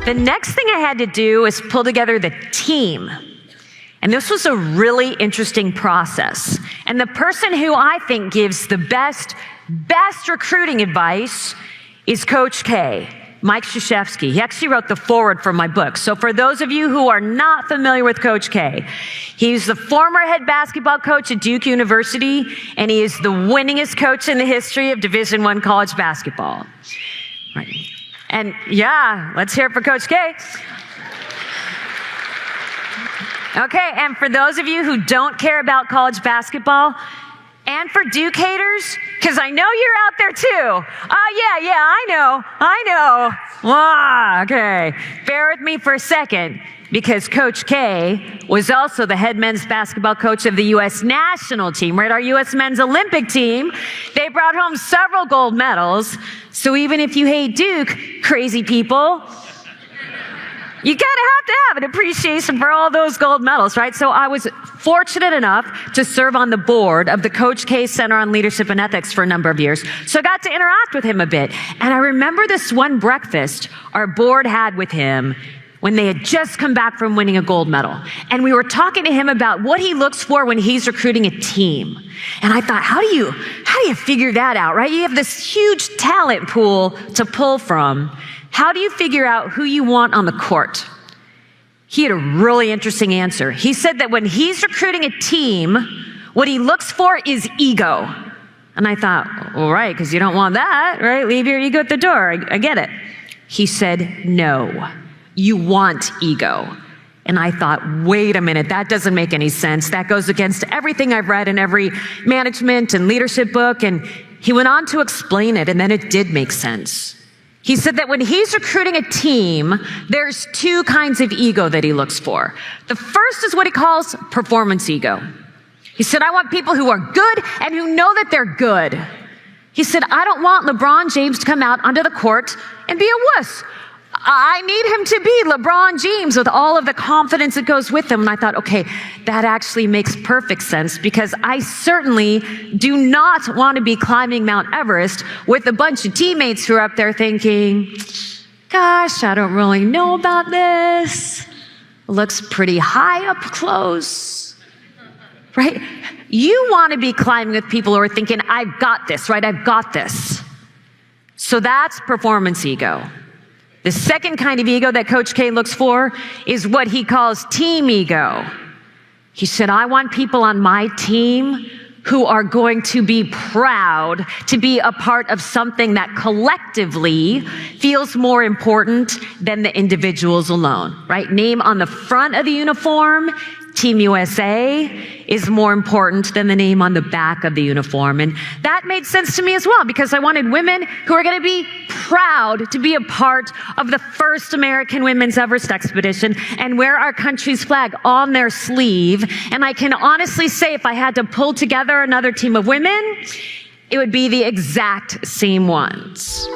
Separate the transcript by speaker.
Speaker 1: The next thing I had to do was pull together the team. And this was a really interesting process. And the person who I think gives the best recruiting advice is Coach K, Mike Krzyzewski. He actually wrote the foreword for my book. So for those of you who are not familiar with Coach K, he's the former head basketball coach at Duke University, and he is the winningest coach in the history of Division I college basketball. Right. And yeah, let's hear it for Coach K. Okay, and for those of you who don't care about college basketball, and for Duke haters, because I know you're out there too. I know. Okay, bear with me for a second, because Coach K was also the head men's basketball coach of the U.S. national team, right? Our U.S. men's Olympic team. They brought home several gold medals. So even if you hate Duke, crazy people, you kind of have an appreciation for all those gold medals, right? So I was fortunate enough to serve on the board of the Coach K Center on Leadership and Ethics for a number of years. So I got to interact with him a bit. And I remember this one breakfast our board had with him when they had just come back from winning a gold medal. And we were talking to him about what he looks for when he's recruiting a team. And I thought, how do you figure that out, right? You have this huge talent pool to pull from. How do you figure out who you want on the court? He had a really interesting answer. He said that when he's recruiting a team, what he looks for is ego. And I thought, well, right, because you don't want that, right? Leave your ego at the door. I get it. He said, no, you want ego. And I thought, wait a minute, that doesn't make any sense. That goes against everything I've read in every management and leadership book. And he went on to explain it, and then it did make sense. He said that when he's recruiting a team, there's two kinds of ego that he looks for. The first is what he calls performance ego. He said, I want people who are good and who know that they're good. He said, I don't want LeBron James to come out onto the court and be a wuss. I need him to be LeBron James with all of the confidence that goes with him. And I thought, okay, that actually makes perfect sense, because I certainly do not want to be climbing Mount Everest with a bunch of teammates who are up there thinking, gosh, I don't really know about this. Looks pretty high up close, right? You want to be climbing with people who are thinking, I've got this, right? I've got this. So that's performance ego. The second kind of ego that Coach K looks for is what he calls team ego. He said, I want people on my team who are going to be proud to be a part of something that collectively feels more important than the individuals alone, right? Name on the front of the uniform, Team USA, is more important than the name on the back of the uniform. And that made sense to me as well, because I wanted women who are going to be proud to be a part of the first American women's Everest expedition and wear our country's flag on their sleeve. And I can honestly say, if I had to pull together another team of women, it would be the exact same ones.